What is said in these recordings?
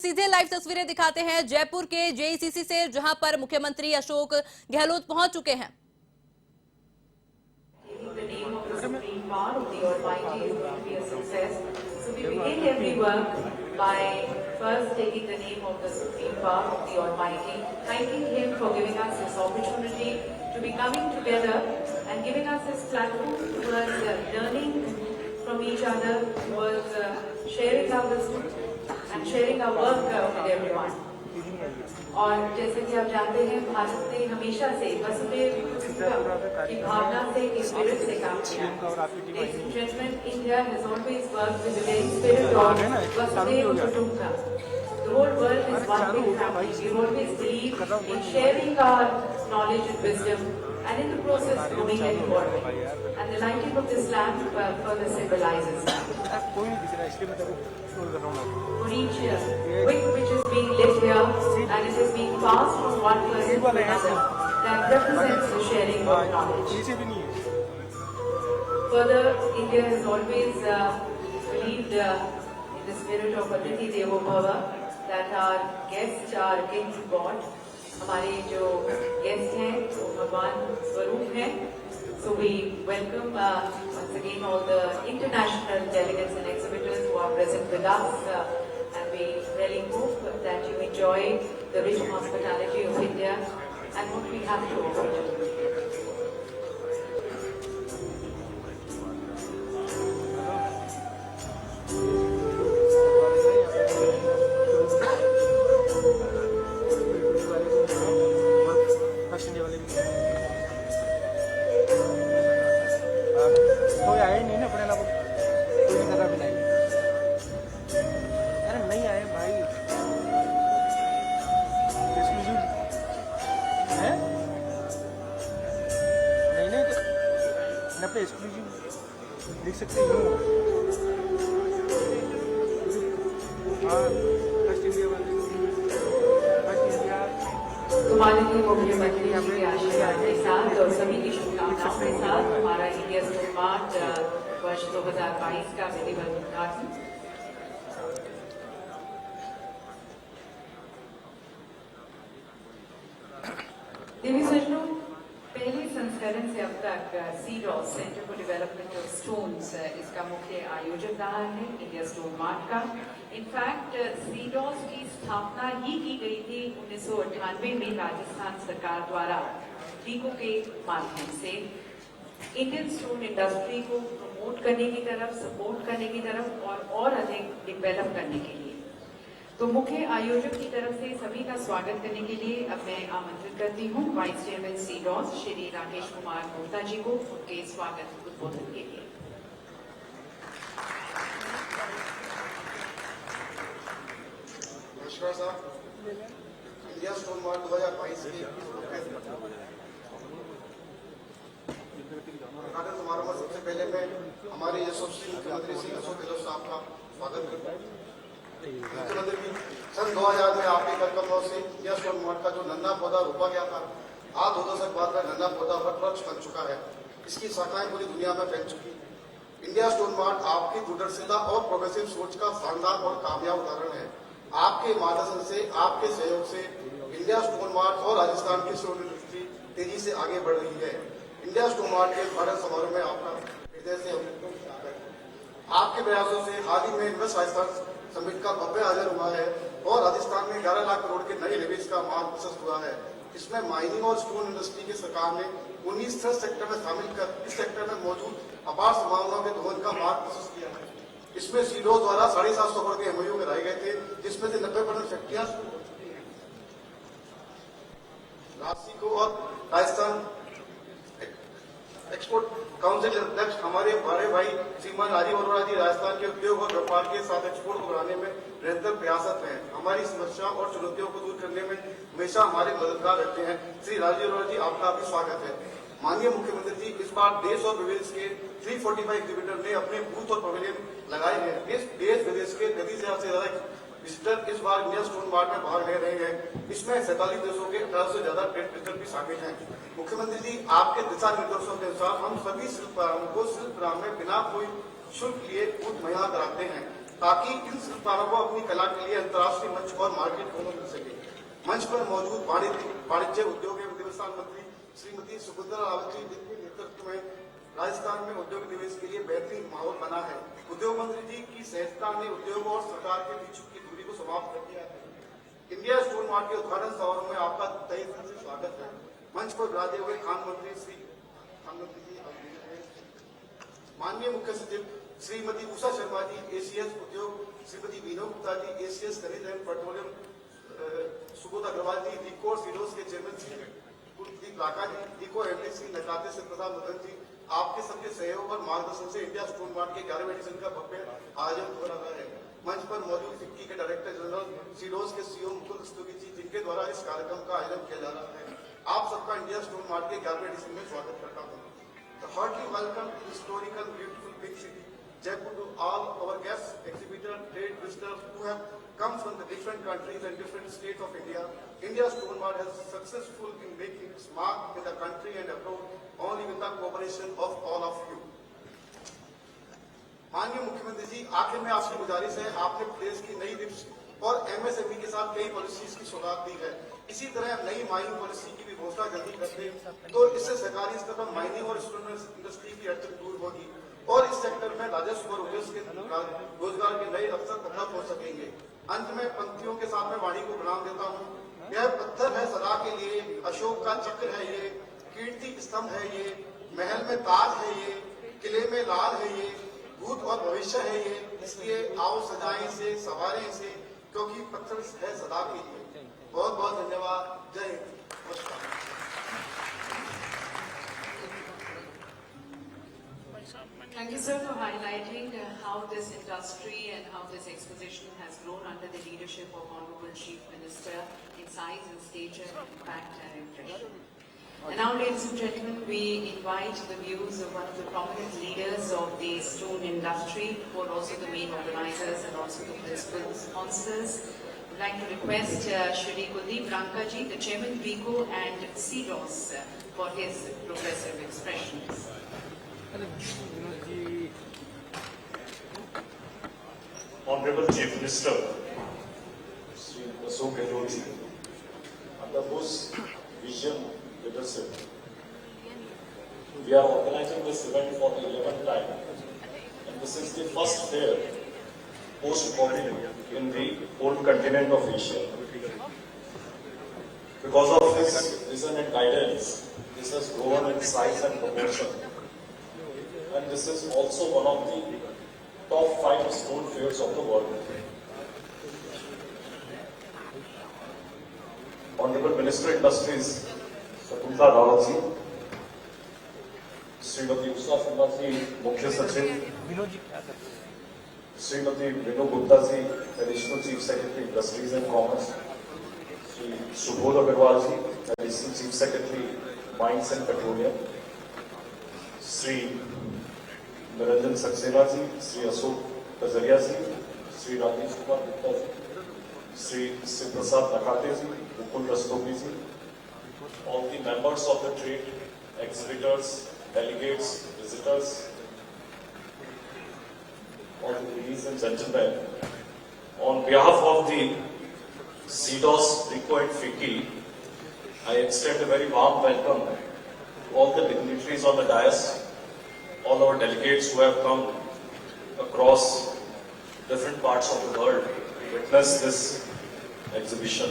सीधे लाइव तस्वीरें दिखाते हैं जयपुर के जेईसीसी से, जहां पर मुख्यमंत्री अशोक गहलोत पहुंच चुके हैं। First taking the name of the Supreme Power of the Almighty, thanking Him for giving us this opportunity to be coming together and giving us this platform towards learning from each other, towards sharing our wisdom and sharing our work with everyone. और जैसे कि आप जानते हैं, भारत ने हमेशा से वसुधैव कुटुंबकम की भावना से, इस स्पिरिट से काम किया। Ladies and gentlemen, India has always worked with the very spirit of वसुधैव कुटुंबकम. The whole world is one big family. We always believe in sharing our knowledge and wisdom, and in the process growing and evolving. And the lighting of this lamp further symbolizes that. For each wick which is being lit here, and it is being passed from one person to another, that represents the sharing of knowledge. Further, India has always believed in the spirit of Atithi Devo Bhava, that our guests are akin to God. हमारे जो guest हैं वो भगवान स्वरूप हैं. So we welcome once again all the international delegates and exhibitors who are present with us, and we really hope that you enjoy the rich hospitality of India and what we have to offer you. कोई आया ही नहीं ना अपने लोग, कोई जगह भी नहीं। अरे नहीं आए भाई, एक्सक्लूसिव है नहीं तो न पे एक्सक्लूसिव देख सकते हो। हाँ, फर्स्ट इंडिया वाले, फर्स्ट इंडिया माननीय मुख्यमंत्री के आशीर्वाद के साथ और सभी की शुभकामनाओं के साथ हमारा इंडिया स्टोन मार्ट वर्ष 2022 का विधिवत उद्घाटन। देवी सज्जनों, पहले संस्करण से अब तक CDOS centre for development of stones इसका मुख्य आयोजक रहा है इंडिया स्टोन मार्ट का। इनफैक्ट सीडॉस की स्थापना ही की गई थी 1998 में राजस्थान सरकार द्वारा टीकों के माध्यम से इंडियन स्टोन इंडस्ट्री को प्रमोट करने की तरफ, सपोर्ट करने की तरफ और अधिक डेवलप करने के लिए। तो मुख्य आयोजक की तरफ से सभी का स्वागत करने के लिए अब मैं आमंत्रित करती हूँ वाइस चेयरमैन सीडॉस श्री राकेश कुमार गुप्ता जी को उनके स्वागत उद्बोधन के लिए। नमस्कार साहब, इंडिया स्टोन मार्ट 2022 के उद्घाटन समारोह में सबसे पहले मैं हमारे यशस्वी मुख्यमंत्री श्री अशोक गहलोत साहब का स्वागत करता हूँ। मुख्यमंत्री जी, सन 2000 में आपके कदमों से इंडिया स्टोन मार्ट का जो नन्हा पौधा रोपा गया था, आज 2 दशक बाद में नन्हा पौधा वृक्ष बन चुका है। इसकी शाखाएं पूरी दुनिया में फैल चुकी। इंडिया स्टोन मार्ट आपकी दूरदर्शिता और प्रोग्रेसिव सोच का शानदार और कामयाब उदाहरण है। आपके मार्गदर्शन से, आपके सहयोग से इंडिया स्टोन मार्ट और राजस्थान की स्टोन इंडस्ट्री तेजी से आगे बढ़ रही है। इंडिया स्टोन मार्ट के उद्घाटन समारोह में आपका हृदय से आपके प्रयासों से हाल ही में इन्वेस्ट राजस्थान समिट का भव्य आयोजन हुआ है और राजस्थान में 11 लाख करोड़ के नए निवेश का मार्ग प्रशस्त हुआ है। इसमें माइनिंग और स्टोन इंडस्ट्री की सरकार ने 19 सेक्टर में शामिल कर इस सेक्टर में मौजूद अपार संभावनाओं के दोहन का मार्ग प्रशस्त किया है। इसमें सीडॉस द्वारा 750 करोड़ के एमओयू कराए गए थे, जिसमें से 90% फैक्ट्रियां राशि को और राजस्थान एक्सपोर्ट काउंसिल अध्यक्ष हमारे बड़े भाई श्रीमान राजीव अरोड़ा जी राजस्थान के उद्योग और व्यापार के साथ एक्सपोर्ट को बढ़ाने में निरंतर प्रयासरत हैं। हमारी समस्याओं और चुनौतियों को दूर करने में हमेशा हमारे मददगार रहते हैं। श्री राजीव अरोड़ा जी, आपका भी स्वागत है। माननीय मुख्यमंत्री जी, इस बार देश और विदेश के 345 एग्जीबिटर ने अपने बूथ और पवेलियन लगाए हैं। देश विदेश के 30,000 से ज्यादा विजिटर इस बार इंडिया स्टोन मार्ट में भाग ले रहे हैं। इसमें 47 देशों के 1800 से ज्यादा ट्रेड विजिटर भी शामिल हैं। मुख्यमंत्री जी, आपके दिशा निर्देशों के अनुसार हम सभी शिल्पकारों को शिल्प ग्राम में बिना कोई शुल्क लिए बूथ मुहैया कराते हैं। ताकि इन संस्थानों को अपनी कला के लिए अंतर्राष्ट्रीय मंच और मार्केट दोनों मिल सके। मंच पर मौजूद वाणिज्य उद्योग एवं निवेश मंत्री श्रीमती सुभद्रा रावत जी जिनके नेतृत्व में राजस्थान में उद्योग निवेश के लिए बेहतरीन माहौल बना है। उद्योग मंत्री जी की सहजता ने उद्योग और सरकार के बीच की दूरी को समाप्त कर दिया है। इंडिया स्टोन मार्ट के उद्घाटन समारोह में आपका तहे दिल से स्वागत है। मंच पर विराजे हुए खान मंत्री जी, माननीय मुख्य सचिव श्रीमती उषा शर्मा जी, एसीएस उद्योग श्रीमती वीनो गुप्ता जी, एसीएस खनिज एवं पेट्रोलियम सुबोध अग्रवाल जी, रिको और सीडोस के चेयरमैन श्री कुलदीप राका जी, रिको एमडी श्री नकाते से प्रसाद मदन जी, आपके सबके सहयोग और मार्गदर्शन से इंडिया स्टोन मार्ट के 11वें एडिशन का भव्य आयोजन हो रहा है। मंच पर मौजूद फिक्की के डायरेक्टर जनरल सीडोस के सीओ मुकुल स्तुगी जी जिनके द्वारा इस कार्यक्रम का आयोजन किया जा रहा है। आप सबका इंडिया स्टोन मार्ट के 11वें एडिशन में स्वागत करता हूँ। Heartily welcome to historical, beautiful big city, Jaipur, to all our guests, exhibitors, trade visitors who have come from the different countries and different states of India. India Stone Mart has successful in making its mark in the country and abroad only with the cooperation of all of you. माननीय मुख्यमंत्री जी, आखिर में आपकी गुजारिश है, आपने place की नई डिप्स और एमएसएमई के साथ कई पॉलिसीज की सौगात दी है। इसी तरह नई माइनिंग पॉलिसी की भी घोषणा जल्दी कर दें तो इससे सरकारी स्तर पर माइनिंग और स्टोन इंडस्ट्री की अड़चन दूर होगी और इस सेक्टर में राजस्व और रोजगार के नए अवसर उपलब्ध हो सकेंगे। अंत में पंक्तियों के साथ में वाणी को प्रणाम देता हूँ। यह पत्थर है सदा के लिए, अशोक का चक्र है ये, कीर्ति स्तंभ है ये, महल में ताज है ये, किले में लाल है ये, भूत और भविष्य है ये, इसलिए आओ सजाएं इसे, संवारें इसे, क्योंकि पत्थर है सदा के लिए। बहुत बहुत धन्यवाद। जय Hind. Thank you, sir, for highlighting how this industry and how this exposition has grown under the leadership of Honorable Chief Minister in size and stature, impact and impression. And now, ladies and gentlemen, we invite the views of one of the prominent leaders of the stone industry, who are also the main organizers and also the principal sponsors. I'd like to request Shri Kuldeep Ranka ji, the Chairman RICO and CDOS, for his progressive expressions. Honorable Chief Minister, Shri Ashok Gehlot ji, under whose vision leadership, we are organizing this event for the 11th time, and this is the first fair post-COVID in the whole continent of Asia. Because of his vision and guidance, this has grown in size and proportion, and this is also one of the top 5 stone fairs of the world. Honorable Minister Industries, Sakuntala Rawat ji, Srimati Usha Sharma ji, Mukhya Sachiv, Srimati Vino Gupta ji, Additional Chief Secretary Industries and Commerce, Sri Subodh Agarwal ji, Additional Chief Secretary Mines and Petroleum, Sri Niranjan Saxena ji, Sri Ashok Kajaria ji, Sri Rajesh Kumar Gupta ji, Sri Siprasad Nakate ji, Mukul Rastogi ji, all the members of the trade, exhibitors, delegates, visitors, all the ladies and gentlemen, on behalf of the CDOS, RICO and FICCI, I extend a very warm welcome to all the dignitaries on the dais, all our delegates who have come across different parts of the world to witness this exhibition.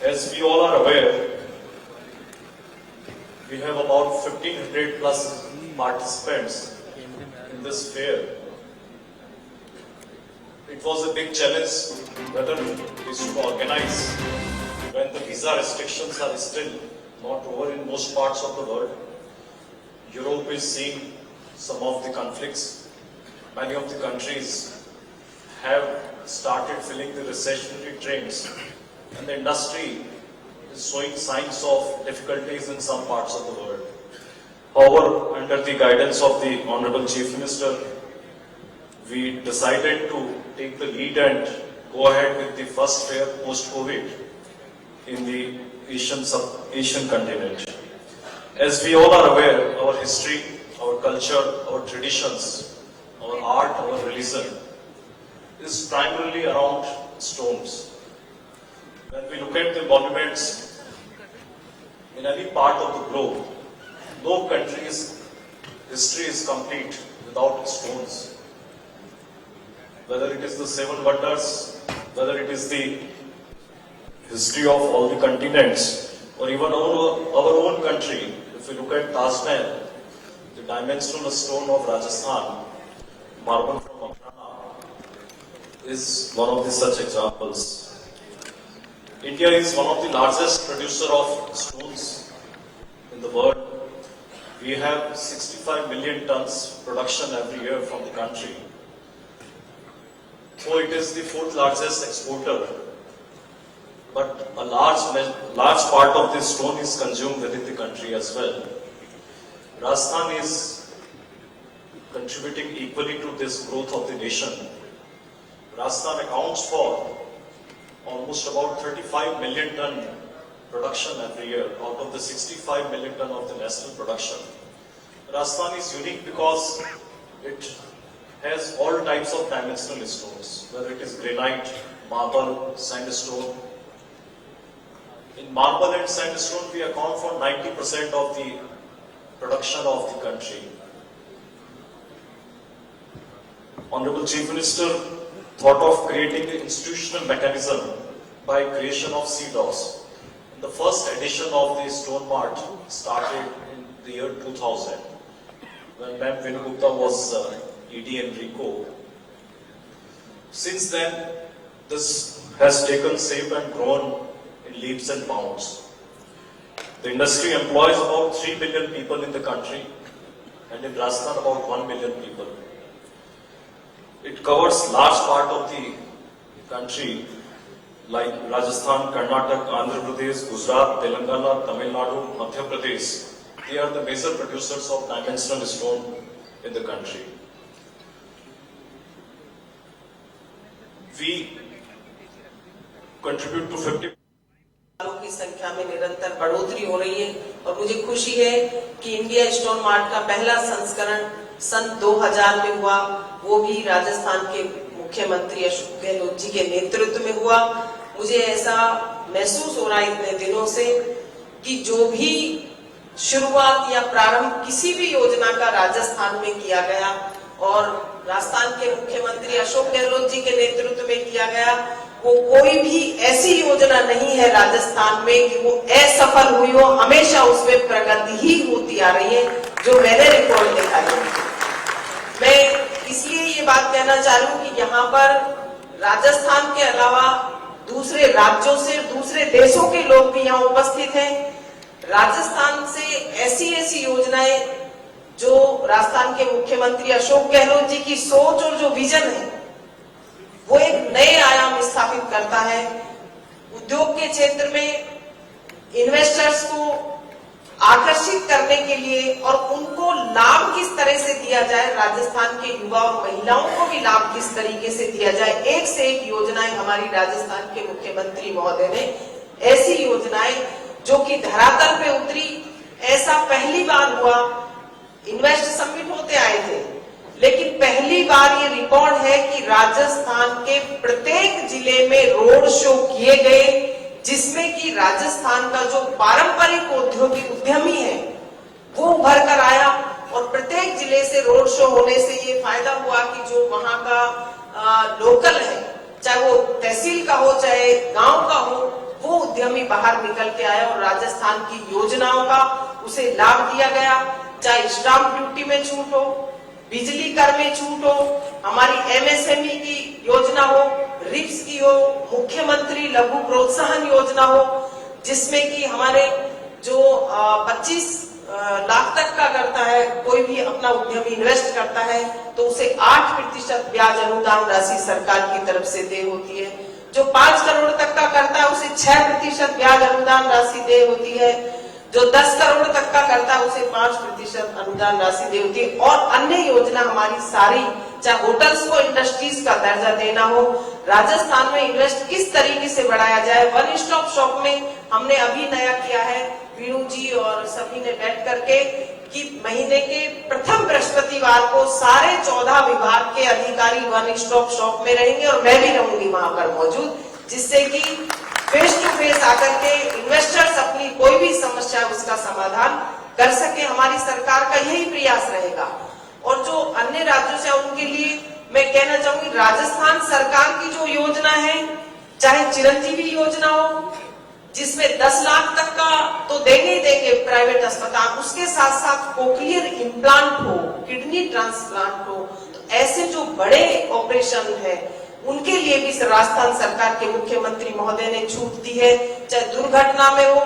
As we all are aware, we have about 1500 plus participants in this fair. It was a big challenge whether we should organize when the visa restrictions are still not over in most parts of the world. Europe is seeing some of the conflicts. Many of the countries have started feeling the recessionary trends, and the industry is showing signs of difficulties in some parts of the world. However, under the guidance of the Honorable Chief Minister, we decided to take the lead and go ahead with the first fair post-COVID in the Asian continent. As we all are aware, our history, our culture, our traditions, our our art, our religion is primarily around stones. When we look at the monuments in any part of the globe, no country's history is complete without stones. Whether it is the Seven Wonders, whether it is the history of all the continents, or even our own country, if we look at Taj Mahal, the dimensional stone of Rajasthan, marble from Makrana, is one of the such examples. India is one of the largest producer of stones in the world. We have 65 million tons production every year from the country. So it is the fourth largest exporter, but a large part of this stone is consumed within the country as well. Rajasthan is contributing equally to this growth of the nation. Rajasthan accounts for almost about 35 million ton production every year out of the 65 million ton of the national production. Rajasthan is unique because it has all types of dimensional stones, whether it is granite, marble, sandstone. In marble and sandstone, we account for 90% of the production of the country. Honorable Chief Minister thought of creating an institutional mechanism by creation of CDOS. The first edition of the Stone Mart started in the year 2000, when Ma'am Venugupta was ED Enrico. Since then, this has taken shape and grown in leaps and bounds. The industry employs about 3 million people in the country, and in Rajasthan about 1 million people. It covers large part of the country like Rajasthan, Karnataka, Andhra Pradesh, Gujarat, Telangana, Tamil Nadu, Madhya Pradesh. They are the major producers of dimensional stone in the country. We contribute to 50% की संख्या में निरंतर बढ़ोतरी हो रही है और मुझे खुशी है कि इंडिया स्टोन मार्ट का पहला संस्करण सन 2000 में हुआ, वो भी राजस्थान के मुख्यमंत्री अशोक गहलोत जी के नेतृत्व में हुआ। मुझे ऐसा महसूस हो रहा है इतने दिनों से कि जो भी शुरुआत या प्रारंभ किसी भी योजना का राजस्थान में किया गया और राजस्थान के मुख्यमंत्री अशोक गहलोत जी के नेतृत्व में किया गया, वो कोई भी ऐसी योजना नहीं है राजस्थान में कि वो असफल हुई हो। हमेशा उसमें प्रगति ही होती आ रही है, जो मैंने रिकॉर्ड देखा है। मैं इसलिए ये बात कहना चाह रही हूँ कि यहाँ पर राजस्थान के अलावा दूसरे राज्यों से, दूसरे देशों के लोग भी यहाँ उपस्थित हैं। राजस्थान से ऐसी योजनाएं जो राजस्थान के मुख्यमंत्री अशोक गहलोत जी की सोच और जो विजन है, वो एक नए आयाम स्थापित करता है। उद्योग के क्षेत्र में इन्वेस्टर्स को आकर्षित करने के लिए और उनको लाभ किस तरह से दिया जाए, राजस्थान के युवा और महिलाओं को भी लाभ किस तरीके से दिया जाए, एक से एक योजनाएं हमारी राजस्थान के मुख्यमंत्री महोदय ने, ऐसी योजनाएं जो कि धरातल पे उतरी। ऐसा पहली बार हुआ, इन्वेस्ट समिट होते आए थे, लेकिन पहली बार ये रिकॉर्ड है कि राजस्थान के प्रत्येक जिले में रोड शो किए गए, जिसमें कि राजस्थान का जो पारंपरिक औद्योगिक उद्यमी है वो उभर कर आया। और प्रत्येक जिले से रोड शो होने से ये फायदा हुआ कि जो वहां का लोकल है, चाहे वो तहसील का हो चाहे गांव का हो, वो उद्यमी बाहर निकल के आया और राजस्थान की योजनाओं का उसे लाभ दिया गया। चाहे स्टाम्प ड्यूटी में छूट हो, बिजली कर में छूट हो, हमारी MSME की योजना हो, रिप्स की हो, मुख्यमंत्री लघु प्रोत्साहन योजना हो, जिसमें कि हमारे जो 25 लाख तक का करता है, कोई भी अपना उद्यमी इन्वेस्ट करता है तो उसे 8% ब्याज अनुदान राशि सरकार की तरफ से दे होती है। जो 5 करोड़ तक का करता है उसे 6% ब्याज अनुदान राशि दे होती है। जो 10 करोड़ तक का करता है उसे 5% अनुदान राशि दे होती है। और अन्य योजना हमारी सारी, चाहे होटल्स को इंडस्ट्रीज का दर्जा देना हो, राजस्थान में इन्वेस्ट किस तरीके से बढ़ाया जाए। वन स्टॉप शॉप में हमने अभी नया किया है, वीणु जी और सभी ने बैठ करके, कि महीने के प्रथम बृहस्पतिवार को सारे 14 विभाग के अधिकारी वन स्टॉप शॉप में रहेंगे और मैं भी रहूंगी वहां पर मौजूद, जिससे कि फेस टू फेस आकर के इन्वेस्टर्स अपनी कोई भी समस्या उसका समाधान कर सके। हमारी सरकार का यही प्रयास रहेगा। और जो अन्य राज्यों से उनके लिए मैं कहना चाहूंगी, राजस्थान सरकार की जो योजना है, चाहे चिरंजीवी योजना हो जिसमें 10 लाख तक का तो देंगे ही देंगे प्राइवेट अस्पताल, उसके साथ साथ कोक्लियर इम्प्लांट हो, किडनी ट्रांसप्लांट हो, तो ऐसे जो बड़े ऑपरेशन है उनके लिए भी राजस्थान सरकार के मुख्यमंत्री महोदय ने छूट दी है। चाहे दुर्घटना में हो,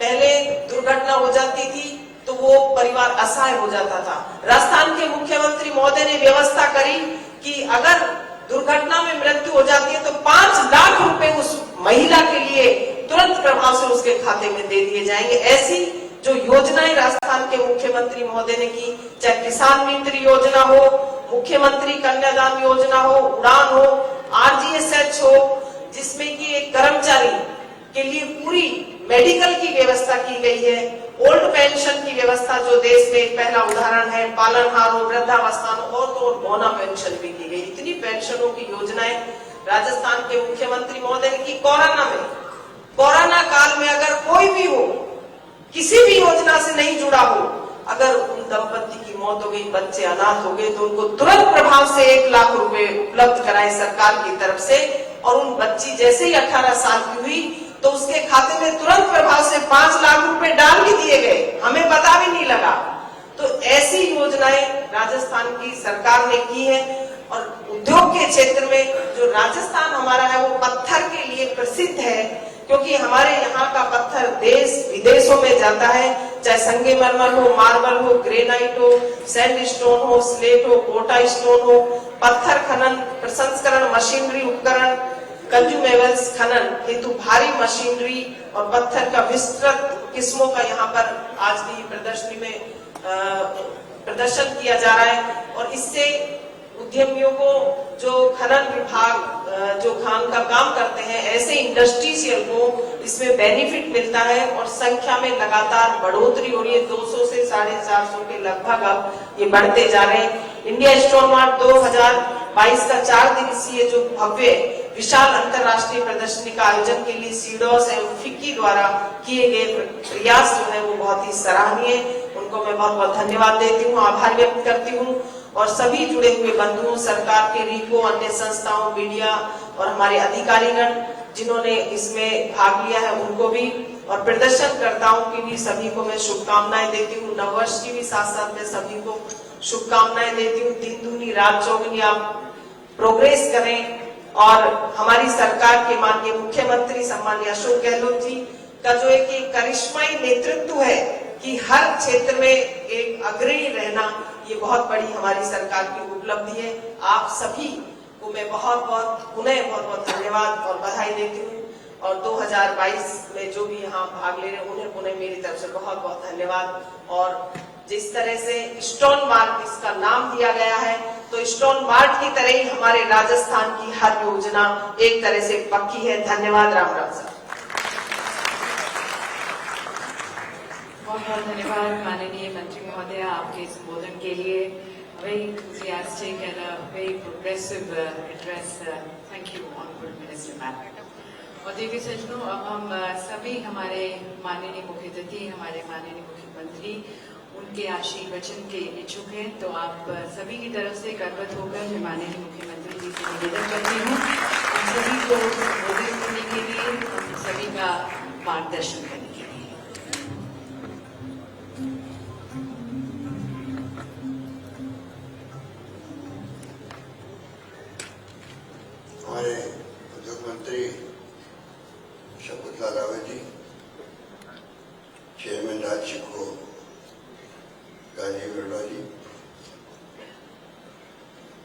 पहले दुर्घटना हो जाती थी तो वो परिवार असहाय हो जाता था। राजस्थान के मुख्यमंत्री महोदय ने व्यवस्था करी कि अगर दुर्घटना में मृत्यु हो जाती है तो 5 लाख रुपए उस महिला के लिए तुरंत प्रभाव से उसके खाते में दे दिए जाएंगे। ऐसी जो योजनाएं राजस्थान के मुख्यमंत्री महोदय ने की, चाहे किसान मित्र योजना हो, मुख्यमंत्री कन्यादान योजना हो, उड़ान हो, RGSH हो, जिसमें कि एक कर्मचारी के लिए पूरी मेडिकल की व्यवस्था की गई है, ओल्ड पेंशन की व्यवस्था जो देश में एक पहला उदाहरण है, पालनहार हो, वृद्धावस्था हो, और तो बोना पेंशन भी की गई। इतनी पेंशनों की योजनाएं राजस्थान के मुख्यमंत्री महोदय ने की। कोरोना काल में अगर कोई भी हो, किसी भी योजना से नहीं जुड़ा हो, अगर उन दंपति की मौत हो गई, बच्चे अनाथ हो गए, तो उनको तुरंत प्रभाव से 1 लाख रुपए उपलब्ध कराए सरकार की तरफ से। और उन बच्ची जैसे ही 18 साल की हुई तो उसके खाते में तुरंत प्रभाव से 5 लाख रुपए डाल भी दिए गए, हमें पता भी नहीं लगा। तो ऐसी योजनाएं राजस्थान की सरकार ने की है। और उद्योग के क्षेत्र में जो राजस्थान हमारा है वो पत्थर के लिए प्रसिद्ध है, क्योंकि हमारे यहाँ का पत्थर देश विदेशों में जाता है, चाहे संगमरमर हो, मार्बल हो, ग्रेनाइट हो, सैंडस्टोन हो, स्लेट हो, कोटा स्टोन हो, पत्थर खनन, प्रसंस्करण मशीनरी उपकरण, कंज्यूमेबल्स खनन हेतु भारी मशीनरी और पत्थर का विस्तृत किस्मों का यहाँ पर आज की प्रदर्शनी में प्रदर्शन किया जा रहा है। और इससे उद्यमियों को, जो खनन विभाग जो खान का काम करते हैं, ऐसे इंडस्ट्रियल को इसमें बेनिफिट मिलता है और संख्या में लगातार बढ़ोतरी हो रही है। 200 से 450 के लगभग अब ये बढ़ते जा रहे हैं। इंडिया स्टोन मार्ट 2022 का 4 दिवसीय जो भव्य विशाल अंतर्राष्ट्रीय प्रदर्शनी का आयोजन के लिए सीडोस एवं फिक्की द्वारा किए गए प्रयास जो है वो बहुत ही सराहनीय। उनको मैं बहुत बहुत धन्यवाद देती हूँ, आभार व्यक्त करती हूँ। और सभी जुड़े हुए बंधुओं, सरकार के रीको, अन्य संस्थाओं, मीडिया और हमारे अधिकारीगण जिन्होंने इसमें भाग लिया है उनको भी, और प्रदर्शनकर्ताओं की भी सभी को मैं शुभकामनाएं देती हूँ। नववर्ष की भी साथ साथ मैं सभी को शुभकामनाएं देती हूँ। दिन दूनी रात चौगुनी आप प्रोग्रेस करें। और हमारी सरकार के माननीय मुख्यमंत्री सम्माननीय अशोक गहलोत जी का जो एक करिश्माई नेतृत्व है कि हर क्षेत्र में एक अग्रणी रहना, ये बहुत बड़ी हमारी सरकार की उपलब्धि है। आप सभी को मैं बहुत बहुत धन्यवाद और बधाई देती हूँ। और 2022 में जो भी यहाँ भाग ले रहे हैं उन्हें मेरी तरफ से बहुत बहुत धन्यवाद। और जिस तरह से स्टोन मार्ट इसका नाम दिया गया है, तो स्टोन मार्ट की तरह ही हमारे राजस्थान की हर योजना एक तरह से पक्की है। धन्यवाद। राम राम सर। बहुत बहुत धन्यवाद माननीय मंत्री महोदय आपके संबोधन के लिए। Very enthusiastic and a very progressive address. Thank you, Honorable Minister Ma'am. और देवी सज्जनों, अब हम सभी हमारे माननीय मुख्य अतिथि, हमारे माननीय मुख्यमंत्री, उनके आशीर्वचन के इच्छुक हैं। तो आप सभी की तरफ से करवत होकर मैं माननीय मुख्यमंत्री जी से निवेदन करती हूँ हम सभी को संबोधित करने के लिए, हम सभी का मार्गदर्शन करने के लिए। हमारे उद्योग मंत्री शकुंतला रावत जी, चेयरमैन राज्य को राजीव गौड़ा जी,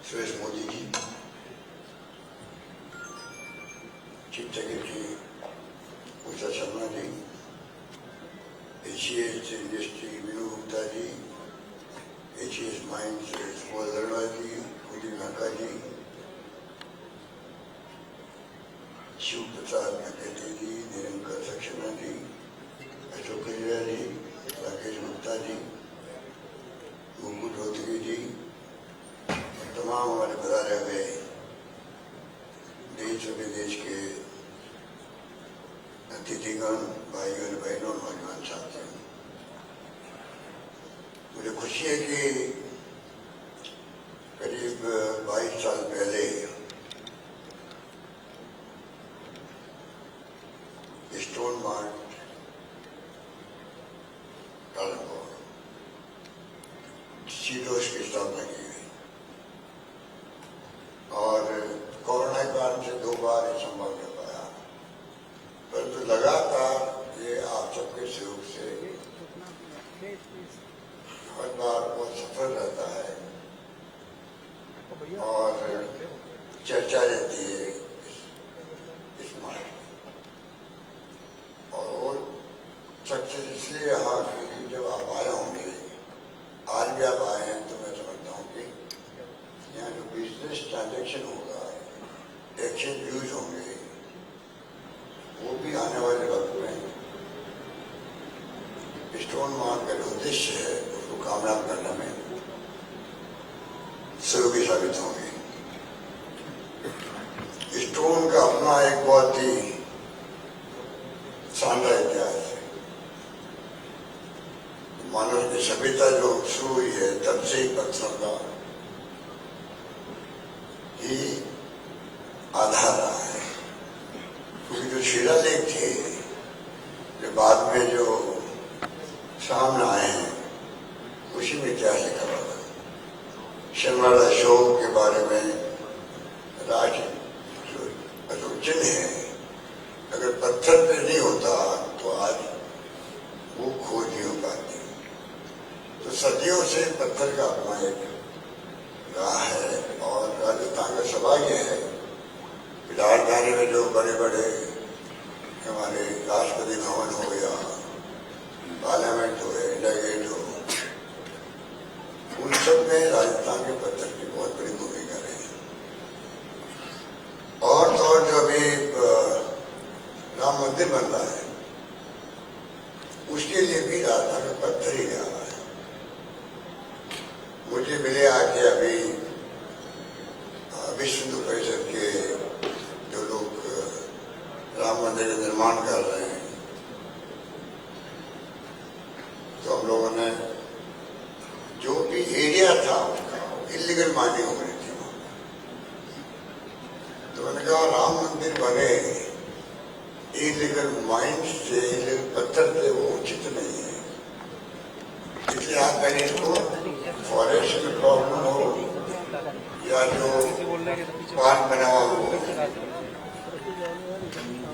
Suresh Modi ji, chief secretary Usha Sharma ji, HES industry Vinoo Gupta ji, HES mines Subodh Agarwal जी, कुलदीप नाका जी, शिव प्रसाद नकेती जी, निरंकर सक्सेना जी, अशोक गजरा जी, राकेश गुप्ता जी, रोहतगी जी, तमाम हमारे पधारे हुए देश और विदेश के अतिथिगण, भाइयों बहनों, नौजवान साथियों, मुझे खुशी है कि करीब 22 साल पहले स्टोन मार्ट प्रारंभ हुआ, सीडोस की स्थापना की गई और कोरोना के कारण से 2 बार ये संभव नहीं पाया, परंतु लगातार ये आप सबके सहयोग से हर बार बहुत सफल रहता है और चर्चा रहती है इस मार्ग में। और सक्सेस इसलिए यहाँ की जब आप आए होंगे, आज भी आप आए हैं, तो मैं समझता हूँ कि यहाँ जो बिजनेस ट्रांजेक्शन होगा, एक्सचेंज व्यूज होंगे, वो भी आने वाले वक्त में स्टोन मार्क का जो उद्देश्य है उसको कामयाब करने में सहयोगी साबित होंगे। स्टोन का अपना एक बहुत ही शानदार इतिहास है। मानव की सभ्यता जो शुरू हुई है तब से ही पत्थरों का ही आधार रहा है, क्योंकि जो शिलालेख थे जो बाद में जो सामने आए हैं उसी में इतिहास लिखा हुआ था। सम्राट अशोक के बारे में राज जो चिन्ह है, अगर पत्थर पे नहीं होता तो आज वो खोज नहीं हो पाती। तो सदियों से पत्थर का अपना एक रहा है और राजस्थान का सौभाग्य है कि राजधानी में जो बड़े बड़े हमारे राष्ट्रपति भवन हो या पार्लियामेंट हो, इंडिया गेट हो, उन सब में राजस्थान के पत्थर की बहुत बड़ी भूमिका रही। और तो और जो अभी राम मंदिर बन रहा है उसके लिए भी राजस्थान में पत्थर ही लगा है। मुझे मिले आके अभी विश्व हिंदू परिषद के जो लोग राम मंदिर का निर्माण कर रहे हैं, तो हम लोगों ने जो भी एरिया था उसका इलीगल माइनिंग हो रही थी वहां, तो मैंने कहा राम मंदिर बने इलीगल माइन से, इलीगल पत्थर से, वो उचित नहीं है। इसलिए आप कहीं इसको फॉरेस्ट में प्रॉब्लम हो या जो पार्क बना हुआ हो,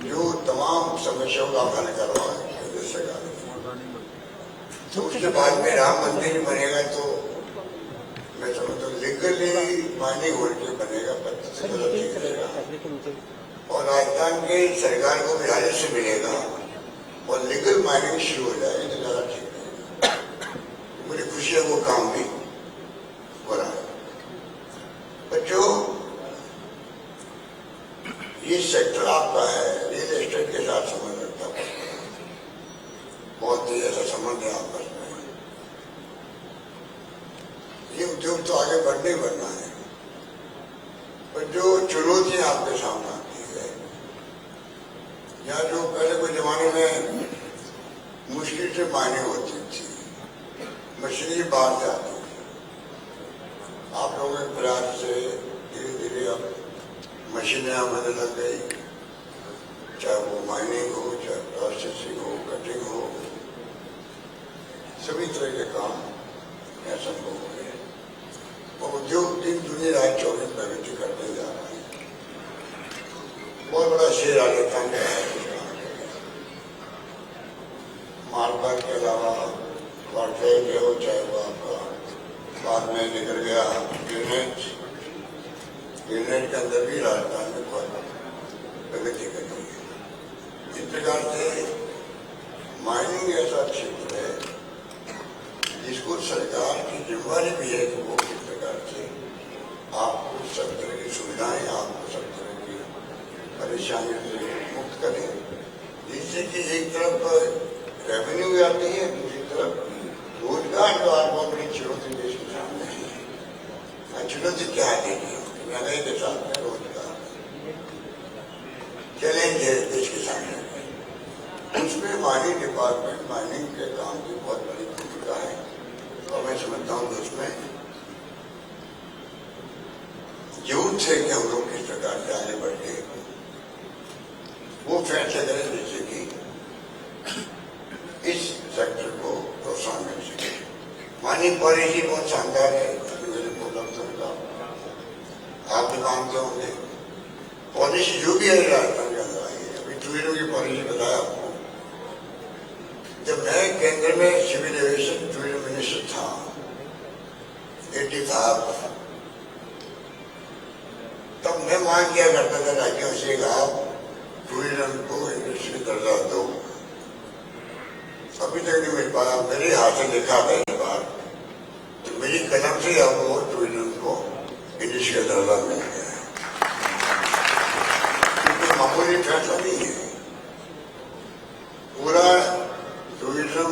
जो तमाम समस्याओं का हल करवा है सरकार, तो उसके बाद में राम मंदिर बनेगा तो मैं समझता हूँ लीगली माइनिंग होने के बनेगा, पत्थर से गलत नहीं करेगा और राजस्थान की सरकार को भी राजस्व मिलेगा और लीगल माइनिंग शुरू हो जाएगी तो ज्यादा ठीक रहेगा। मुझे खुशी है वो काम भी हो रहा है। पर जो ये सेक्टर आपका है, रियल एस्टेट के साथ संबंध रखता है, बहुत ही ऐसा संबंध है आपस में। ये उद्योग तो आगे बढ़ने ही बढ़ना है, पर जो चुनौतियां आपके सामने आती है या जो पहले कोई जमाने में मुश्किल से मायने होती थी, मशीनरी बाहर से आती थी, आप लोगों के प्रयास से धीरे धीरे अब मशीनें आने लग गई, चाहे वो माइनिंग हो, चाहे प्रोसेसिंग हो, कटिंग हो, सभी तरह के काम संभव हो गए और उद्योग दिन दुनिया रात 24 प्रगति करते जा रहा है। बहुत बड़ा शेर राजस्थान का है। मालवा के अलावा वाटरफॉल हो, चाहे वो आपका बाद में निकल गया गिरनेट के अंदर भी राजस्थान में बहुत प्रगति करी है। इस प्रकार से माइनिंग ऐसा क्षेत्र है जिसको सरकार की जिम्मेदारी भी है कि वो किस प्रकार से आपको सब तरह की सुविधाएं, आपको सब तरह की परेशानियों से मुक्त करें, जिससे कि एक तरफ रेवेन्यू भी आती है, दूसरी तरफ रोजगार जो आज बहुत बड़ी चुनौती देश के सामने चुनौती क्या है? महंगाई के साथ में रोजगार चैलेंज है देश के सामने। उसमें माइनिंग डिपार्टमेंट, माइनिंग के काम की बहुत बड़ी भूमिका है और मैं समझता हूँ कि उसमें जरूरत है कि हम लोग किस प्रकार से आगे बढ़ के वो फैसले करें जिससे कि इस सेक्टर को प्रोत्साहन मिल सके। माइनिंग पॉलिसी बहुत शानदार है, मेरे प्रोग्राम आप भी मानते होंगे। पॉलिसी जो भी है राजस्थान के अंदर आई है, अभी टूरिज्म की पॉलिसी बताया आपको। जब मैं केंद्र में सिविल एविएशन टूरिज्म मिनिस्टर था 85, तब मैं मांग किया करता था राज्यों से आप टूरिज्म को इंडस्ट्री दर्जा दो। अभी तक नहीं मिल पाया। मेरे हाथ से लिखा था इस बार, तो मेरी कलम से अब वो टूरिज्म को इंडस्ट्री का दर्जा मिल गया है। क्योंकि मामूली फैसला नहीं है, पूरा टूरिज्म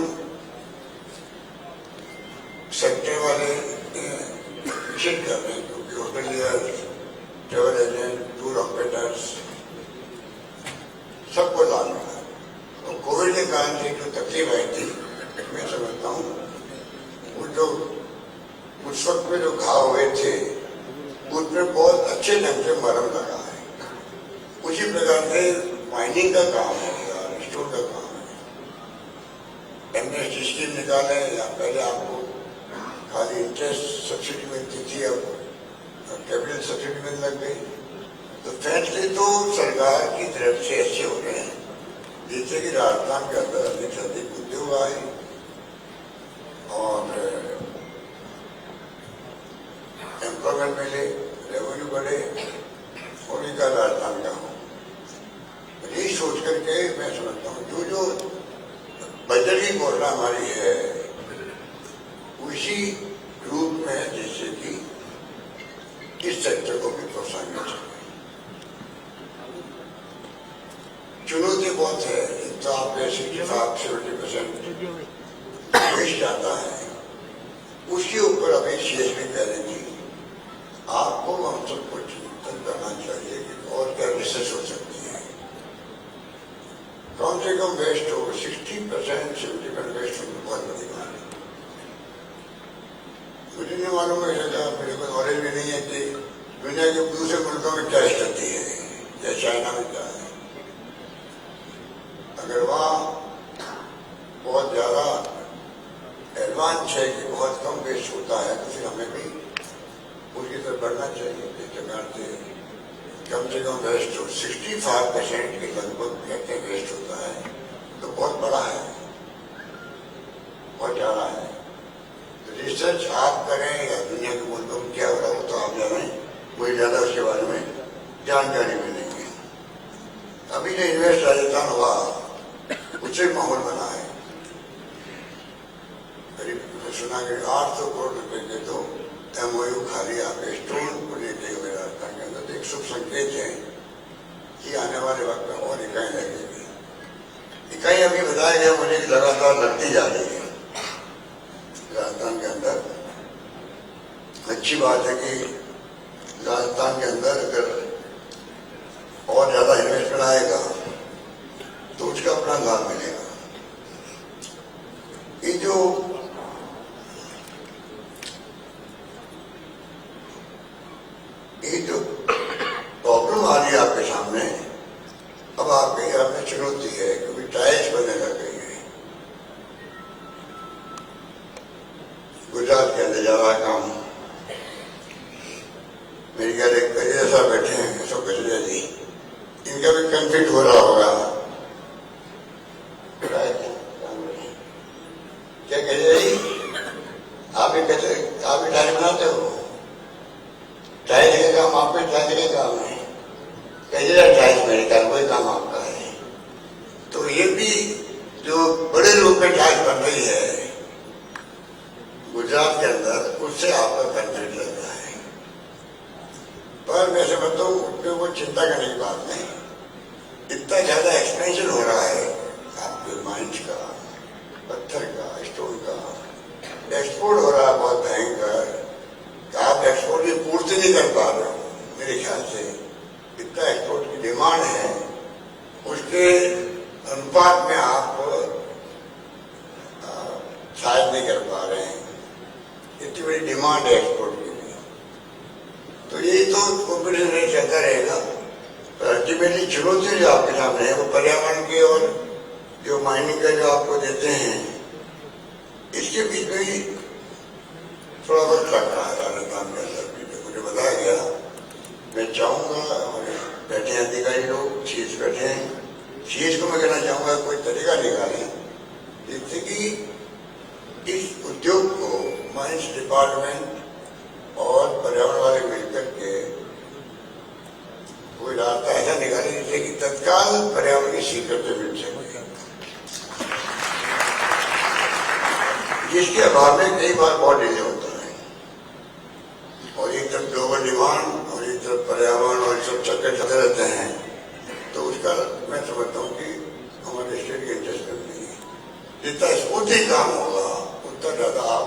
सेक्टर वाले विजिट कर रहे हैं, क्योंकि hoteliers, travel agent, tour operators सबको लाना है। तो कोविड के कारण से जो तकलीफ आई थी, मैं समझता हूँ वो जो उस वक्त में जो घाव हुए थे उसमें बहुत अच्छे ढंग से मरहम लगा है। उसी प्रकार से माइनिंग का काम है या स्टोर का काम है। एमनेस्टी स्कीम निकाले या पहले आपको खाली इंटरेस्ट सब्सिडी मिलती थी, अब कैपिटल सब्सिडी मिलने लग गई। तो फैसले तो सरकार की तरफ से ऐसे हो रहे हैं जिससे कि राजस्थान के अंदर अधिक से अधिक उद्योग आए और एम्प्लॉयमेंट मिले, रेवेन्यू बढ़े और इनका राजस्थान का हो। यही सोच करके मैं समझता हूँ जो बजट की घोषणा हमारी है उसी रूप में जिससे कि इस सेक्टर को भी प्रोत्साहन मिल सके। चुनौती बहुत है। तो आप 65-70% वेस्ट जाता है, उसके ऊपर अभी सीएसबी कह रहे थी आपको हम सबको चिंतन करना चाहिए कि और क्या रिसर्च हो सकती है। कम से कम वेस्ट हो 60%, 70% वेस्ट होने बहुत बड़ी बात है। मुझे नहीं मालूम है, मेरे को नॉलेज भी नहीं है कि दुनिया के दूसरे मुल्कों में क्या स्थिति है या चाइना में क्या है। अगर वहाँ बहुत ज्यादा एडवांस है कि बहुत कम वेस्ट होता है तो फिर हमें भी उसकी तरफ बढ़ना चाहिए। इस प्रकार से कम वेस्ट हो 65% के लगभग कहते हैं वेस्ट होता है, तो बहुत बड़ा है, बहुत ज्यादा है। तो रिसर्च आप करें या दुनिया के मुल्कों में क्या हो रहा हो तो आप जानें, मुझे ज्यादा उसके बारे में जानकारी भी नहीं है। अभी जो इन्वेस्ट राजस्थान हुआ उसे माहौल बना है। करीब सुना कि 800 करोड़ रुपए के तो एमओयू खाली आपके स्टोन को लेते हुए राजस्थान के अंदर एक शुभ संकेत है कि आने वाले वक्त में और इकाई लगेगी। इकाई अभी बताया गया मुझे कि लगातार लगती जा रही है राजस्थान के अंदर। अच्छी बात है कि राजस्थान के अंदर अगर और ज्यादा इन्वेस्टमेंट आएगा तो उसका अपना लाभ मिलेगा। ये जो प्रॉब्लम आ रही है आपके सामने, अब आपके यहाँ में चुनौती है क्योंकि टाइल्स बनने लग गई है। गुजरात के अंदर जा रहा काम, मेरे घर एक जैसा बैठे हैं अशोक गजरिया जी, इनका भी कंफ्लिक्ट हो रहा होगा। क्या कह रहे आप भी टाइल बनाते हो? टाइल का काम आपके टाइल का काम है, कहिए टाइल मेरे का कोई काम आपका है। तो ये भी जो बड़े रूप में टाइल बन रही है गुजरात के अंदर, उससे आपका कंफ्लिक्ट लग रहा है। पर मैं समझता हूँ उसमें वो चिंता करने की बात नहीं। इतना ज्यादा एक्सपेंशन हो रहा है आपके माइंस का, पत्थर का, स्टोन का, एक्सपोर्ट हो रहा है बहुत भयंकर। आप एक्सपोर्ट भी पूर्ति नहीं कर पा रहे हो। मेरे ख्याल से जितना एक्सपोर्ट की डिमांड है उसके अनुपात में आप शायद नहीं कर पा रहे हैं। इतनी बड़ी डिमांड है एक्सपोर्ट की भी, तो यही तो कॉम्पिटिशन नहीं चलता रहेगा। पर अल्टीमेटली चुनौती जो आपके सामने है वो पर्यावरण की और जो माइनिंग का जो आपको देते हैं, इसके बीच में ही थोड़ा वक्त लग रहा है राजस्थान के अंदर भी। मुझे बताया गया, मैं चाहूंगा बैठे हैं अधिकारी लोग, सीएस बैठे हैं, सीएस को मैं कहना चाहूंगा कोई तरीका निकालें जिससे कि इस उद्योग को माइंस डिपार्टमेंट और पर्यावरण वाले मिलकर के कोई रास्ता ऐसा निकाले जिससे कि तत्काल पर्यावरण की स्वीकृति मिल सके, जिसके अभाव में कई बार बहुत डिले होता है। और एक तरफ ग्लोबल डिमांड और एक तरफ पर्यावरण और सब चक्कर चलते रहते हैं, तो उसका मैं समझता हूँ कि हमारे स्टेट के इंटरेस्ट में नहीं है। जितना स्फूर्ति काम होगा उतना ज्यादा आप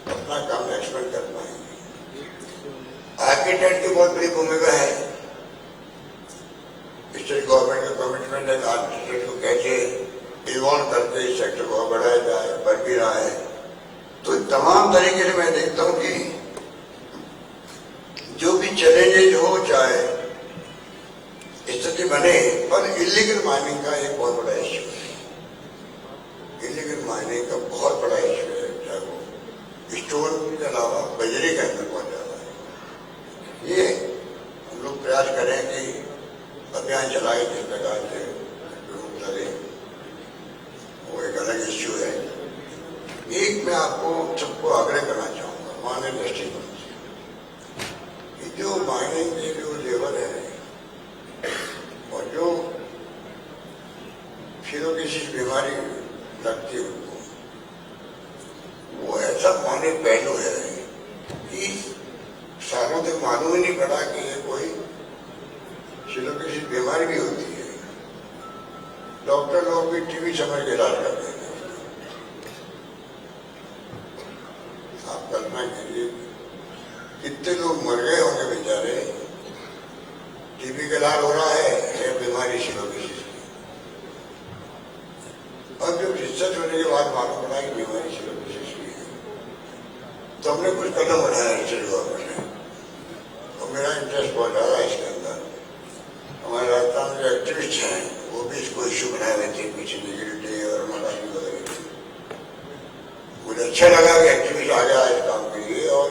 अपना काम एक्सपेंड कर पाएंगे। आर्किटेक्ट की बहुत बड़ी भूमिका है। स्टेट गवर्नमेंट का कमिटमेंट है आर्किटेक्ट को कैसे इन्वॉल्व करके इस सेक्टर को बढ़ाया जाए, बढ़ भी रहा है। तो तमाम तरीके से मैं देखता हूँ कि जो भी चैलेंजेज हो चाहे स्थिति बने, पर इलीगल माइनिंग का एक बहुत बड़ा इश्यू है। इलीगल माइनिंग का बहुत बड़ा इश्यू है, चाहे वो स्टोन के अलावा बजरी के अंदर बहुत ज्यादा है। ये हम लोग प्रयास करें कि अभियान चलाए जिस प्रकार से रोक लगे, वो एक अलग इश्यू है। एक मैं आपको सबको आग्रह करना चाहूंगा मानवीय दृष्टिकोण से, कि जो माइनिंग के जो लेबर है और जो फिलोकिसिस बीमारी लगती है उनको, वो ऐसा मानवीय पहलू है कि सालों तक मालूम ही नहीं पड़ा कि ये कोई फिलोकिसिस बीमारी भी होती है। डॉक्टर लोग भी टीवी समझ के इलाज करते हैं। आप कल्पना कीजिए कितने लोग मर गए होंगे बेचारे, टीबी का इलाज हो रहा है बीमारी सिलोकिसिस की। अब जब रिसर्च होने के बाद मालूम पड़ा कि बीमारी सिलोकिसिस की है, तो हमने कुछ कदम उठाया रिसर्च गवर्नमेंट ने, और मेरा इंटरेस्ट बहुत ज्यादा है इसके अंदर। हमारे राजस्थान में जो एक्टिविस्ट हैं वो भी इसको इश्यू बनाए हुए थे, पीछे निगेटिविटी और मनाली वगैरह। मुझे अच्छा लगा कि एक्टिविस्ट आ गया इस काम के लिए, और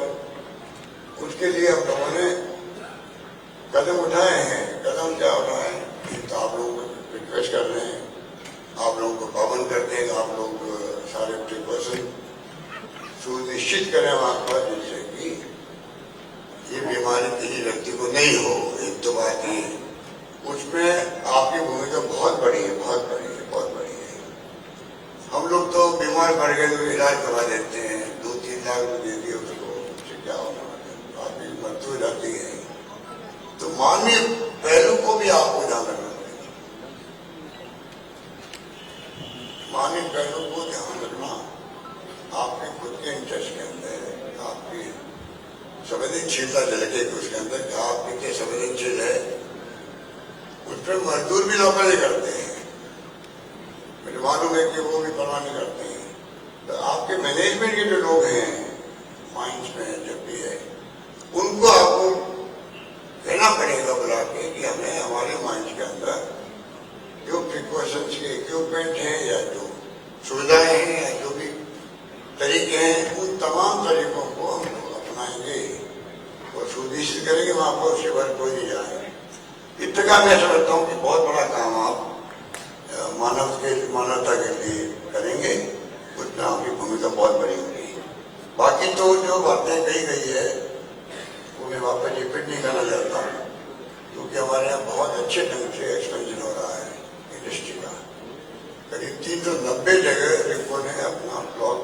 उसके लिए हम लोगों ने कदम उठाए हैं। कदम क्या उठाए तो आप लोगों को रिक्वेस्ट कर रहे हैं, आप लोगों को पाबंद करते हैं, आप लोग सारे प्रिकॉशन सुनिश्चित करें वहां पर, जिससे कि ये बीमारी किसी व्यक्ति को नहीं हो। एक तो बात ये, उसमें आपकी भूमिका बहुत बड़ी है, बहुत बड़ी है, बहुत बड़ी है। हम लोग तो बीमार पड़ गए तो इलाज करवा देते हैं, 2-3 लाख रुपये दे दिए उसको, उससे क्या होना, आपकी मृत्यु हो जाती है। तो मानवीय पहलू को भी आपको ध्यान रखना पड़ेगा। मानवीय पहलू को ध्यान रखना आपके खुद के इंटरेस्ट के अंदर है। आपकी संवेदनशीलता झलके उसके अंदर कि आप कितने संवेदनशील है, उस पर मजदूर भी नौकरी करते हैं। मुझे मालूम है कि वो भी परवाह नहीं करते हैं। तो आपके मैनेजमेंट के जो लोग हैं माइंस में जब भी है, उनको आपको कहना पड़ेगा बुला के कि हमें हमारे माइंस के अंदर जो प्रिकॉशंस के इक्विपमेंट हैं या जो सुविधाएं हैं या जो भी तरीके हैं, उन तमाम तरीकों को हम लोग अपनाएंगे और सुनिश्चित करेंगे वहां पर उसके बाद कोई नहीं जाए। इतना मैं समझता हूँ कि बहुत बड़ा काम आप मानवता के लिए करेंगे, उतना आपकी भूमिका बहुत बड़ी होगी। बाकी तो जो बातें कही गई है वो मैं वापस रिपीट नहीं करना चाहता हूँ, क्योंकि हमारे यहाँ बहुत अच्छे ढंग से एक्सपेंशन हो रहा है इंडस्ट्री का। करीब 390 जगह रिको ने अपना ब्लॉक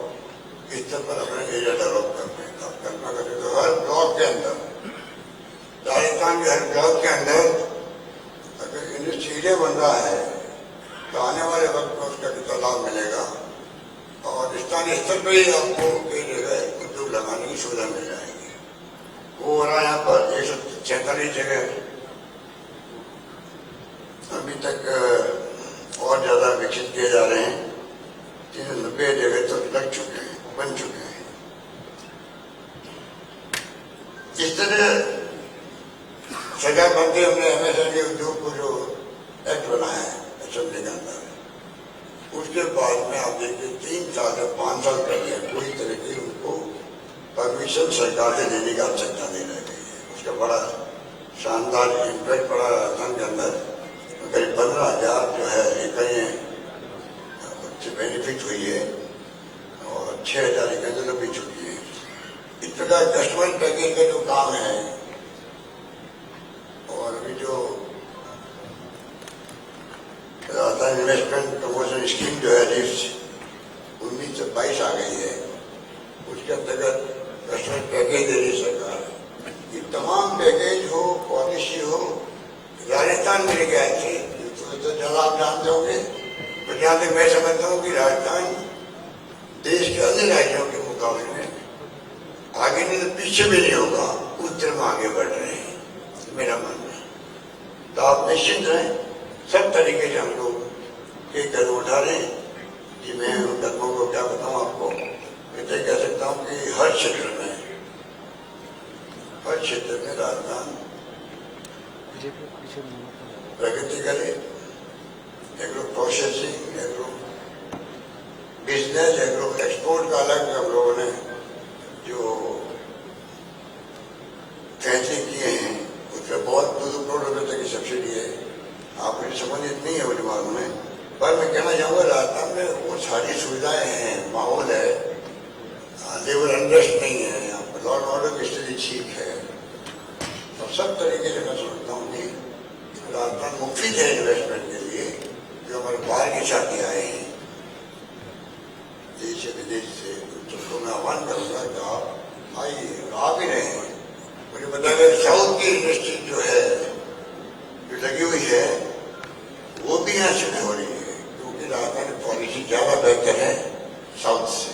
इस तरह पर अपना एरिया डेवलप करते हैं। आप कल्पना करें तो हर ब्लॉक के अंदर, राजस्थान के हर ब्लॉक के अंदर अगर इंडस्ट्री एरिया बन रहा है तो आने वाले वक्त में उसका कितना लाभ मिलेगा, और स्थानीय स्तर पर ही आपको कई जगह उद्योग लगाने की सुविधा मिल जाएगी। वो हो रहा है यहाँ पर 146 जगह, अभी तक और ज्यादा विकसित किए जा रहे हैं। 390 जगह तो लग चुके हैं, बन चुके हैं। इस तरह सरकार बनते हमने एमएसएमई उद्योग को जो एक्ट बनाया है असेंबली के अंदर, उसके बाद में आप देखिए 3 साल से 5 साल पहले कोई तरह की उनको परमिशन सरकार से लेने की आवश्यकता नहीं रह गई है। उसका बड़ा शानदार इम्पैक्ट पड़ा राजस्थान के अंदर। करीब 15,000 जो है इकाइयाँ उससे बेनिफिट हुई है और 6,000 इकाइयाँ तो भी चुकी है। इस प्रकार कस्टमर पैकेज का जो काम है और अभी जो राजस्थान इन्वेस्टमेंट प्रमोशन स्कीम जो है लिफ्ट 19 से 22 आ गई है, उसके अंतर्गत कस्टमर पैकेज दे रही सरकार। ये तमाम पैकेज हो, पॉलिसी हो, राजस्थान में लेके आए थे तो ज्यादा आप जानते होंगे। तो जहाँ तक मैं समझता हूँ कि राजस्थान देश के अन्य राज्यों के मुकाबले में आगे नहीं तो पीछे भी नहीं होगा, उस तरफ आगे बढ़ रहे हैं, मेरा मानना है। तो आप निश्चिंत रहें, सब तरीके से हम लोग एक कदम उठा रहे हैं कि मैं उन कदमों को क्या बताऊँ आपको। मैं तो कह सकता हूँ कि हर क्षेत्र में राजस्थान प्रगति करे। Agro processing, agro business, agro export का अलग हम लोगों ने जो फैसले किए हैं उसमें बहुत 2 करोड़ रुपए तक की सब्सिडी है। आपको संबंधित नहीं है मुझे मालूम है, पर मैं कहना चाहूँगा राजस्थान में वो सारी सुविधाएं हैं, माहौल है, लेबर अनरेस्ट नहीं है, यहाँ पर लॉ एंड ऑर्डर की स्थिति ठीक है। तो सब तरीके से मैं समझता हूँ कि राजस्थान मुफीद है इन्वेस्टमेंट के लिए। जो हमारे बाहर के साथी आए हैं देश से विदेश से, उनको मैं आह्वान करूँगा कि आप आइए, आ भी रहे हैं। मुझे बता दें साउथ की इंडस्ट्री जो है जो लगी हुई है वो भी यहाँ से नहीं हो रही है, क्योंकि राजस्थान की पॉलिसी ज्यादा बेहतर है साउथ से।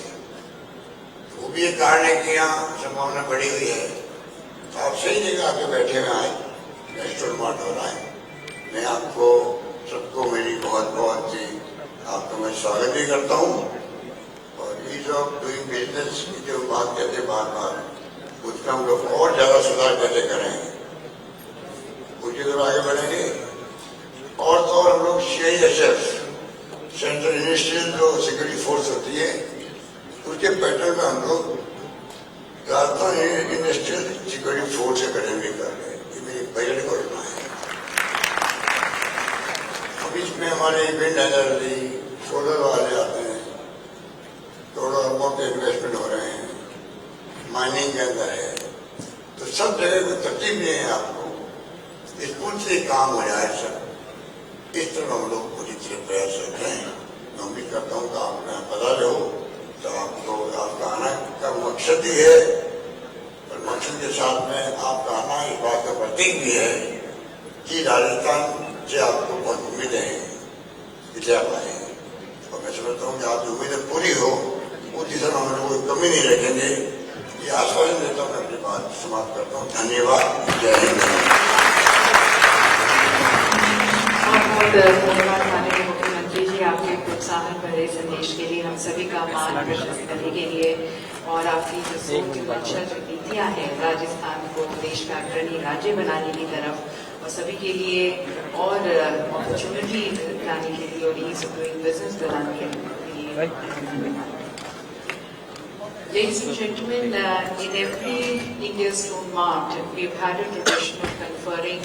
वो भी एक कारण है कि यहाँ संभावना बढ़ी हुई है। तो आप सही जगह आके बैठे हुए आए, रेस्टोरेंट मार्ट हो रहा है। मैं आपको सबको मेरी बहुत बहुत आपका मैं स्वागत भी करता हूँ। और ईज ऑफ डूइंग बिजनेस की जो बात कहते हैं बार बार, उसका हम लोग और ज्यादा सुधार कैसे करेंगे, उसकी तरफ आगे बढ़ेंगे। और तो और हम लोग CISF सेंट्रल इंडस्ट्रियल जो सिक्योरिटी फोर्स होती है उसके पैटर्न में हम लोग Rajasthan industrial security force academy कर रहे हैं। ये मेरी बजट घोषणा है। अब इसमें हमारे विंड एनर्जी, सोलर वाले आते हैं, करोड़ों अरबों के इन्वेस्टमेंट हो रहे हैं, माइनिंग के अंदर है। तो सब जगह कोई तरतीब नहीं है आपको, इस पूर्ण से काम हो जाए सब। इस तरह हम लोग पूरी तरह प्रयास करते हैं। मैं उम्मीद करता हूँ कि आप यहाँ पता हो तो आपको आपका आना का मकसद ही है, और मकसद के साथ में आपका आना इस बात का प्रतीक भी है कि राजस्थान से आपको बहुत उम्मीदें हैं, इसलिए आप आए। और मैं समझता हूँ कि आपकी उम्मीदें पूरी हो, उसी तरह हम लोग कोई कमी नहीं रखेंगे। ये आश्वासन देता हूँ, मैं अपनी बात समाप्त करता हूँ। धन्यवाद। जय हिंद। धन्यवाद माननीय मुख्यमंत्री जी, आपके प्रोत्साहन भरे संदेश के लिए, हम सभी का मान प्रशस्त करने के लिए, और आपकी जो सोच, मंशा, जो नीतियाँ हैं राजस्थान को देश का अग्रणी राज्य बनाने की तरफ और सभी के लिए और अपॉर्चुनिटी लाने के लिए और ईज ऑफ डूइंग बिजनेस बनाने के लिए। Ladies and gentlemen, in every India Stone Mart, we've had a tradition of conferring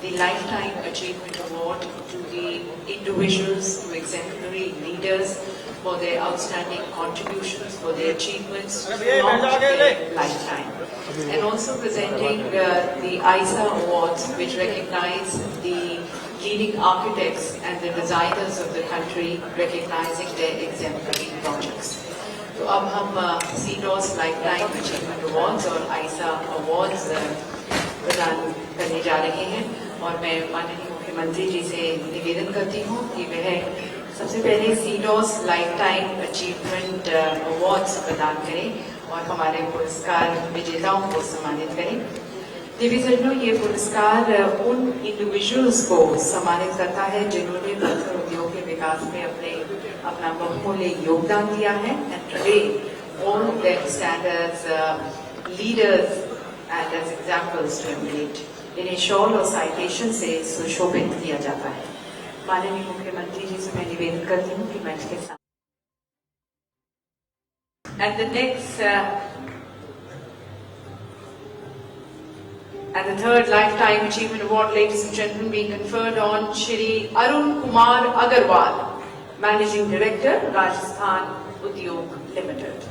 the Lifetime Achievement Award to the individuals, to exemplary leaders for their outstanding contributions, for their achievements throughout their lifetime. And also presenting the ISA Awards, which recognize the leading architects and the designers of the country, recognizing their exemplary projects. तो अब हम CDOS lifetime achievement awards और आइसा awards प्रदान करने जा रहे हैं, और मैं माननीय मुख्यमंत्री जी से निवेदन करती हूँ कि वह सबसे पहले CDOS लाइफटाइम अचीवमेंट अवार्ड्स प्रदान करें और हमारे पुरस्कार विजेताओं को सम्मानित करें। देवी सज्जनों, ये पुरस्कार उन इंडिविजुअल्स को सम्मानित करता है जिन्होंने पत्थर उद्योग के विकास में अपना बहुमूल्य योगदान दिया है। And today all of them stand as leaders and as examples to emulate. इन्हें शॉल और साइटेशन से सुशोभित किया जाता है। माननीय मुख्यमंत्री जी से मैं निवेदन करती हूँ कि मंच के साथ and the third Lifetime Achievement Award, ladies and gentlemen, being conferred on Shri Arun Kumar Agarwal, Managing Director, Rajasthan Udyog Limited.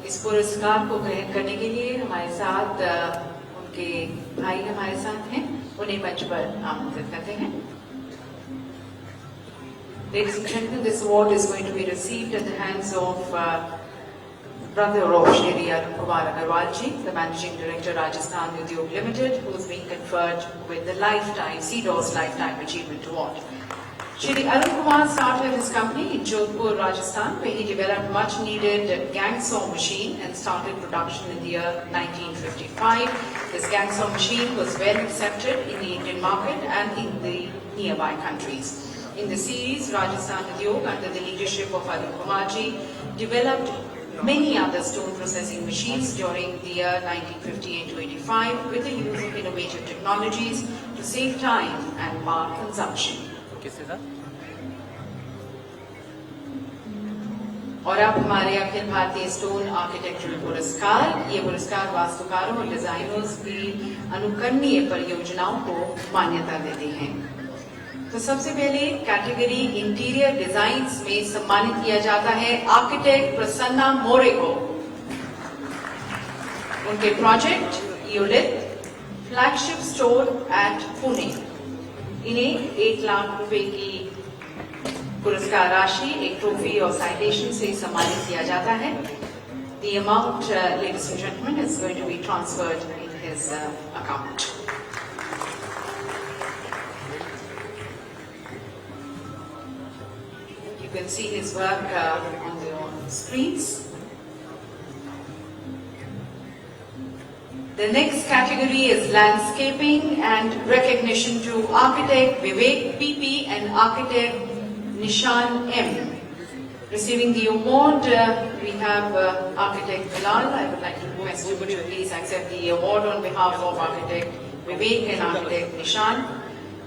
इस पुरस्कार को ग्रहण करने के लिए हमारे साथ उनके भाई हमारे साथ हैं, उन्हें मंच पर आमंत्रित करते हैं। Ladies and gentlemen, this award is going to be received at the hands of brother of Shri Arun Kumar Agarwal ji, the Managing Director, Rajasthan Udyog Limited, who is being conferred with the CDOS Lifetime Achievement Award. Shri Arun Kumar started his company in Jodhpur, Rajasthan, where he developed much needed gang saw machine and started production in the year 1955. This gang saw machine was well accepted in the Indian market and in the nearby countries. In the series, Rajasthan Udyog, under the leadership of Arun Kumar ji, developed many other stone processing machines during the year 1958 to 85 with the use of innovative technologies to save time and power consumption. और अब हमारे Akhil Bharatiya stone architectural पुरस्कार, ये पुरस्कार वास्तुकारों और designers की अनुकरणीय परियोजनाओं को मान्यता देते हैं। तो सबसे पहले कैटेगरी इंटीरियर डिजाइन्स में सम्मानित किया जाता है आर्किटेक्ट प्रसन्ना मोरे को। उनके प्रोजेक्ट यूलिथ फ्लैगशिप स्टोर एट पुणे, इन्हें 1 लाख रुपए की पुरस्कार राशि, एक ट्रॉफी और साइटेशन से सम्मानित किया जाता है। The amount, ladies and gentlemen, is going to be transferred in his account. You can see his work on the screens. The next category is landscaping and recognition to architect Vivek PP and architect Nishan M. Receiving the award, we have architect Bilal. I would like to request you to please accept the award on behalf of architect Vivek and architect Nishan.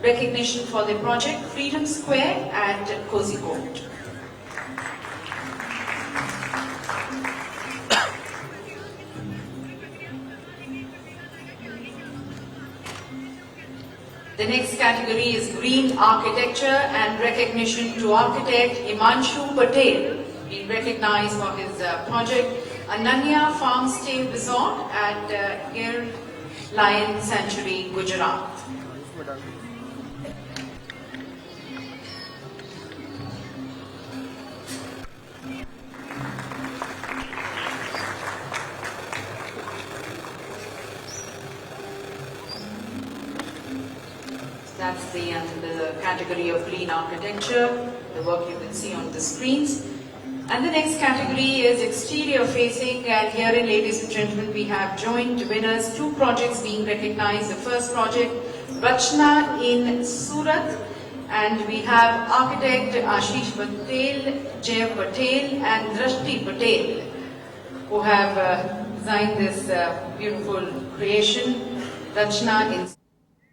Recognition for the project Freedom Square at Kozhikode. The next category is green architecture and recognition to architect Himanshu Patel, being recognized for his project Ananya Farm Stay Resort at Gir Lion Sanctuary, Gujarat. That's the category of green architecture, the work you can see on the screens. And the next category is exterior facing, and herein, ladies and gentlemen, we have joint winners, 2 projects being recognized. The first project, Rachna in Surat, and we have architect Ashish Patel, Jay Patel and Drashti Patel, who have designed this beautiful creation, Rachna in